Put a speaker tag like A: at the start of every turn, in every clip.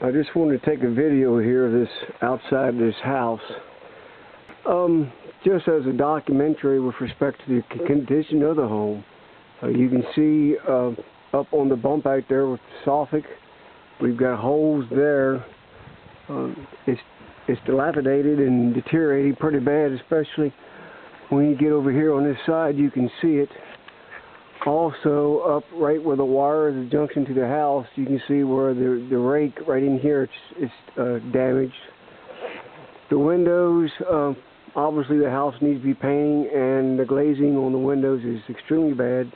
A: I just wanted to take a video here of this outside this house. Just as a documentary with respect to the condition of the home. You can see up on the bump out there with the soffit, we've got holes there. It's dilapidated and deteriorating pretty bad, especially when you get over here on this side. You can see it. Also, up right where the wire is, the junction to the house, you can see where the rake right in here it's damaged. The windows, obviously the house needs to be painting, and the glazing on the windows is extremely bad.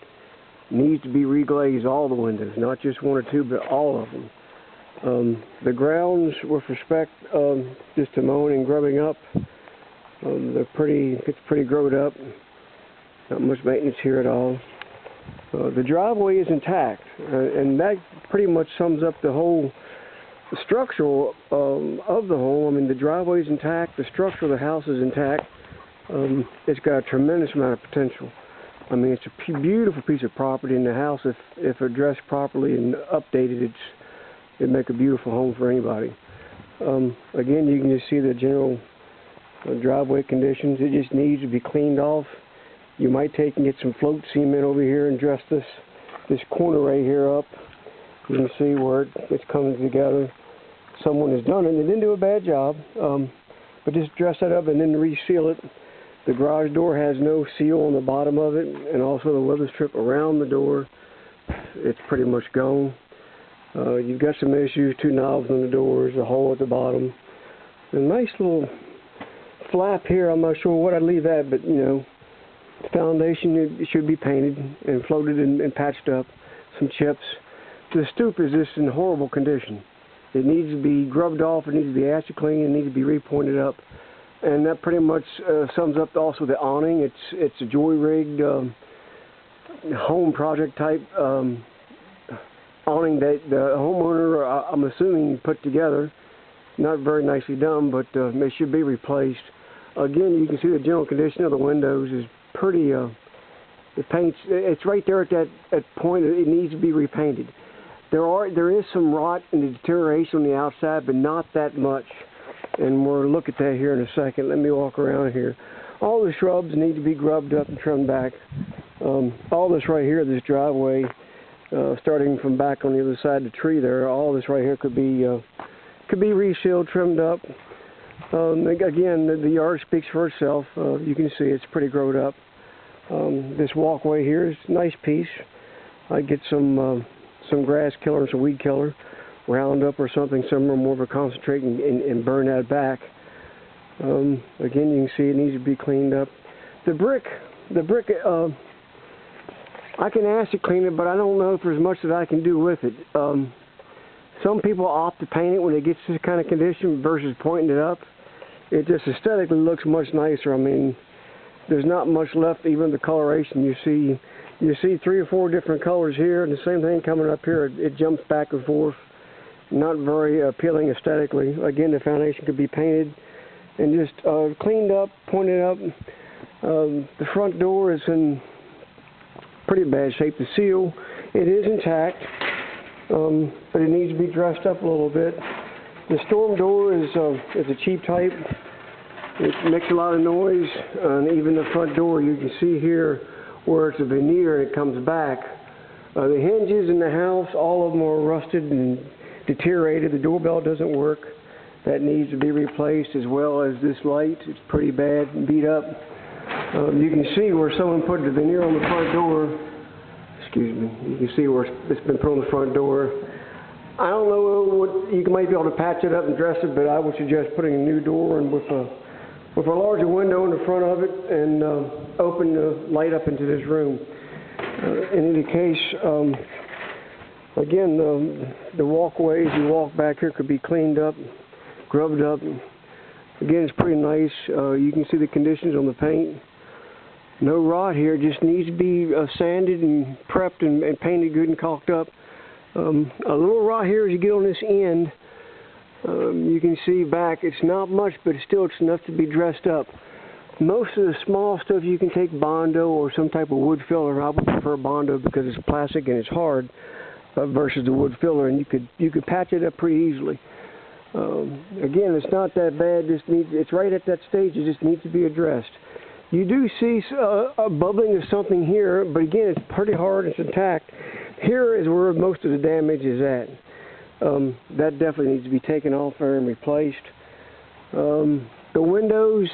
A: Needs to be reglazed, all the windows, not just one or two, but all of them. The grounds, with respect just to mowing and grubbing up, it's pretty growed up. Not much maintenance here at all. The driveway is intact, and that pretty much sums up the whole structural of the home. I mean, the driveway is intact, the structure of the house is intact. It's got a tremendous amount of potential. I mean, it's a beautiful piece of property, and the house, if addressed properly and updated, it'd make a beautiful home for anybody. Again, you can just see the general driveway conditions. It just needs to be cleaned off. You might take and get some float cement over here and dress this corner right here up. You can see where it's coming together. Someone has done it. They didn't do a bad job, but just dress that up and then reseal it. The garage door has no seal on the bottom of it, and also the weather strip around the door, it's pretty much gone. You've got some issues, 2 knobs on the doors, a hole at the bottom. A nice little flap here. I'm not sure what I'd leave at, but you know, the foundation, it should be painted and floated and patched up. Some chips. The stoop is just in horrible condition. It needs to be grubbed off. It needs to be acid cleaned. It needs to be repointed up. And that pretty much sums up also the awning. It's a joy-rigged home project type awning that the homeowner, I'm assuming, put together. Not very nicely done, but it should be replaced. Again, you can see the general condition of the windows is pretty. The paint's, it's right there at that point. It needs to be repainted. There is some rot and deterioration on the outside, but not that much. And we'll look at that here in a second. Let me walk around here. All the shrubs need to be grubbed up and trimmed back. All this right here, this driveway, starting from back on the other side of the tree there, all this right here could be resealed, trimmed up. Again, the yard speaks for itself. You can see it's pretty grown up. This walkway here is a nice piece. I'd get some grass killer, some weed killer, Roundup or something similar, more of a concentrate, and burn that back. Again, you can see it needs to be cleaned up. The brick, I can acid clean it, but I don't know if there's much that I can do with it. Some people opt to paint it when it gets this kind of condition versus pointing it up. It just aesthetically looks much nicer. I mean, there's not much left, even the coloration. You see 3 or 4 different colors here, and the same thing coming up here. It jumps back and forth. Not very appealing aesthetically. Again, the foundation could be painted and just cleaned up, pointed up. The front door is in pretty bad shape. The seal, it is intact, but it needs to be dressed up a little bit. The storm door is a cheap type. It makes a lot of noise, and even the front door, you can see here where it's a veneer and it comes back. The hinges in the house, all of them are rusted and deteriorated. The doorbell doesn't work. That needs to be replaced, as well as this light. It's pretty bad and beat up. You can see where someone put the veneer on the front door. Excuse me. You can see where it's been put on the front door. I don't know what, you might be able to patch it up and dress it, but I would suggest putting a new door and with a larger window in the front of it, and open the light up into this room. In any case, again, the walkways, you walk back here, could be cleaned up, grubbed up. Again, it's pretty nice. You can see the conditions on the paint. No rot here. It just needs to be sanded and prepped and painted good and caulked up. A little rot here as you get on this end. You can see back. It's not much, but it's enough to be dressed up. Most of the small stuff you can take Bondo or some type of wood filler. I would prefer Bondo because it's plastic and it's hard. Versus the wood filler, and you could patch it up pretty easily. Again, it's not that bad. It's right at that stage. It just needs to be addressed. You do see a bubbling of something here, but again, it's pretty hard. It's intact. Here is where most of the damage is at. That definitely needs to be taken off there and replaced. The windows,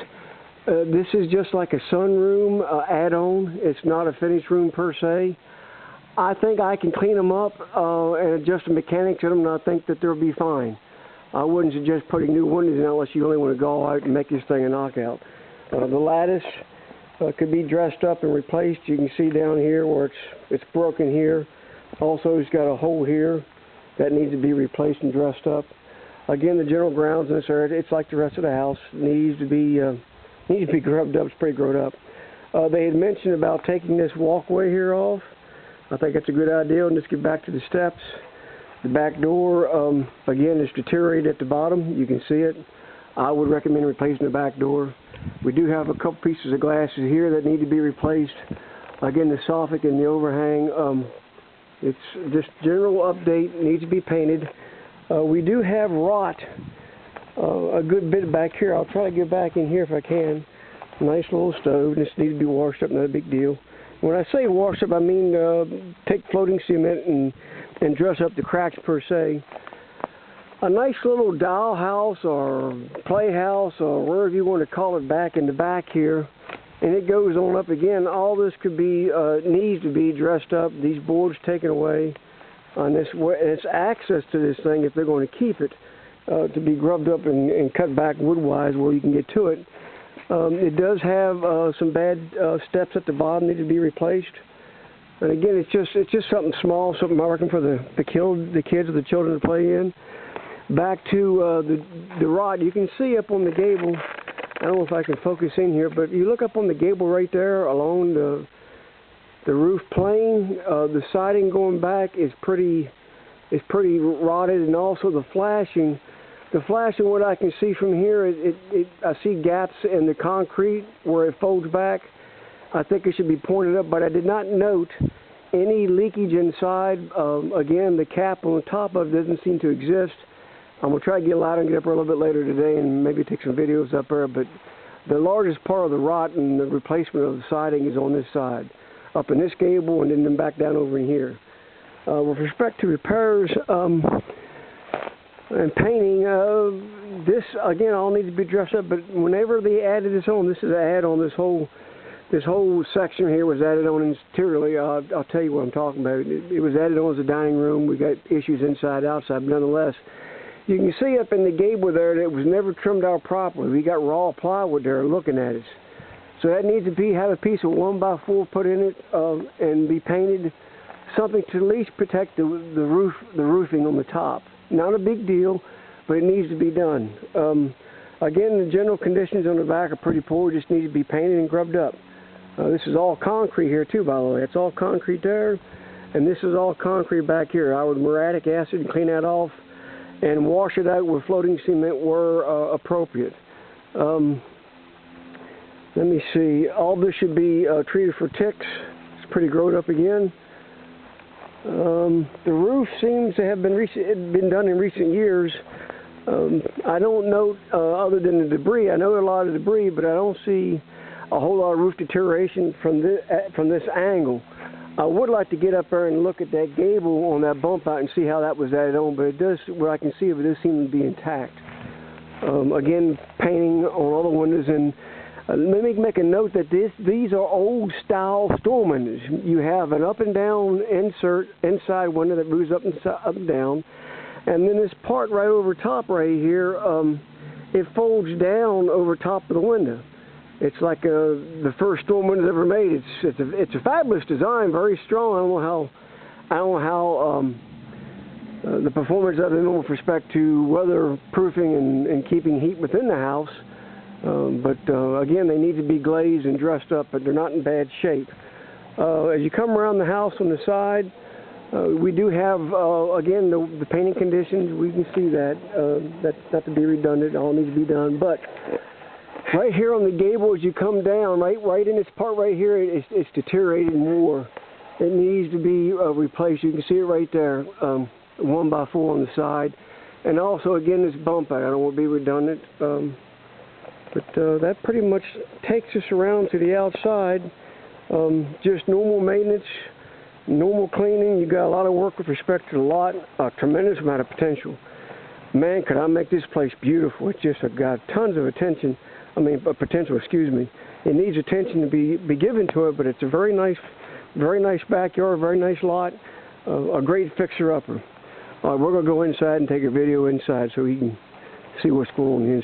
A: this is just like a sunroom add-on. It's not a finished room per se. I think I can clean them up and adjust the mechanics in them, and I think that they'll be fine. I wouldn't suggest putting new windows in unless you only want to go out and make this thing a knockout. The lattice could be dressed up and replaced. You can see down here where it's broken here. Also, it's got a hole here that needs to be replaced and dressed up. Again, the general grounds in this area, it's like the rest of the house. Needs to be grubbed up. It's pretty grown up. They had mentioned about taking this walkway here off. I think that's a good idea. And just get back to the steps. The back door, again, is deteriorated at the bottom. You can see it. I would recommend replacing the back door. We do have a couple pieces of glasses here that need to be replaced. Again, the soffit and the overhang, it's just general update, needs to be painted. We do have rot a good bit back here. I'll try to get back in here if I can. Nice little stove. This needs to be washed up, not a big deal. When I say wash up, I mean take floating cement and dress up the cracks per se. A nice little doll house or playhouse or wherever you want to call it back in the back here, and it goes on up again. All this could be needs to be dressed up. These boards taken away on this, and it's access to this thing if they're going to keep it to be grubbed up and cut back wood-wise where you can get to it. It does have some bad steps at the bottom need to be replaced. And again, it's just something small, something marking for the kids or the children to play in. Back to the rod, you can see up on the gable. I don't know if I can focus in here, but you look up on the gable right there along the roof plane. The siding going back is pretty rotted, and also the flashing. The flashing, what I can see from here, I see gaps in the concrete where it folds back. I think it should be pointed up, but I did not note any leakage inside. Again, the cap on the top of it doesn't seem to exist. I'm going to try to get a ladder and get up there a little bit later today and maybe take some videos up there, but the largest part of the rot and the replacement of the siding is on this side, up in this gable and then back down over in here. With respect to repairs and painting, this again all needs to be dressed up, but whenever they added this on, this is an add-on, this whole section here was added on interiorly. I'll tell you what I'm talking about. It was added on as a dining room. We got issues inside, outside, but nonetheless, you can see up in the gable there that it was never trimmed out properly. We got raw plywood there looking at it. So that needs to have a piece of 1x4 put in it and be painted, something to at least protect the roofing on the top. Not a big deal, but it needs to be done. Again, the general conditions on the back are pretty poor. Just need to be painted and grubbed up. This is all concrete here too, by the way. It's all concrete there, and this is all concrete back here. I would muriatic acid and clean that off and wash it out with floating cement where appropriate. Let me see. All this should be treated for ticks. It's pretty grown up again. The roof seems to have been done in recent years. I don't note, other than the debris, I know a lot of debris, but I don't see a whole lot of roof deterioration from this angle. I would like to get up there and look at that gable on that bump out and see how that was added on, but it does, what I can see of it does seem to be intact. Again, painting on all the windows, and let me make a note that these are old style storm windows. You have an up and down inside window that moves up and down, and then this part right over top right here, it folds down over top of the window. It's like the first storm windows ever made. It's a fabulous design, very strong. I don't know how the performance of it with respect to weatherproofing and keeping heat within the house. But again, they need to be glazed and dressed up, but they're not in bad shape. As you come around the house on the side, we do have, again, the painting conditions. We can see that. That's not to be redundant. All needs to be done. But right here on the gable, as you come down, right in this part right here, it's deteriorated more. It needs to be replaced. You can see it right there, 1x4 on the side. And also, again, this bump out. I don't want to be redundant. But that pretty much takes us around to the outside. Just normal maintenance, normal cleaning. You got a lot of work with respect to the lot. A tremendous amount of potential. Man, could I make this place beautiful. It's just got tons of attention. Potential, excuse me. It needs attention to be given to it, but it's a very nice backyard, very nice lot, a great fixer-upper. We're going to go inside and take a video inside so you can see what's going on inside.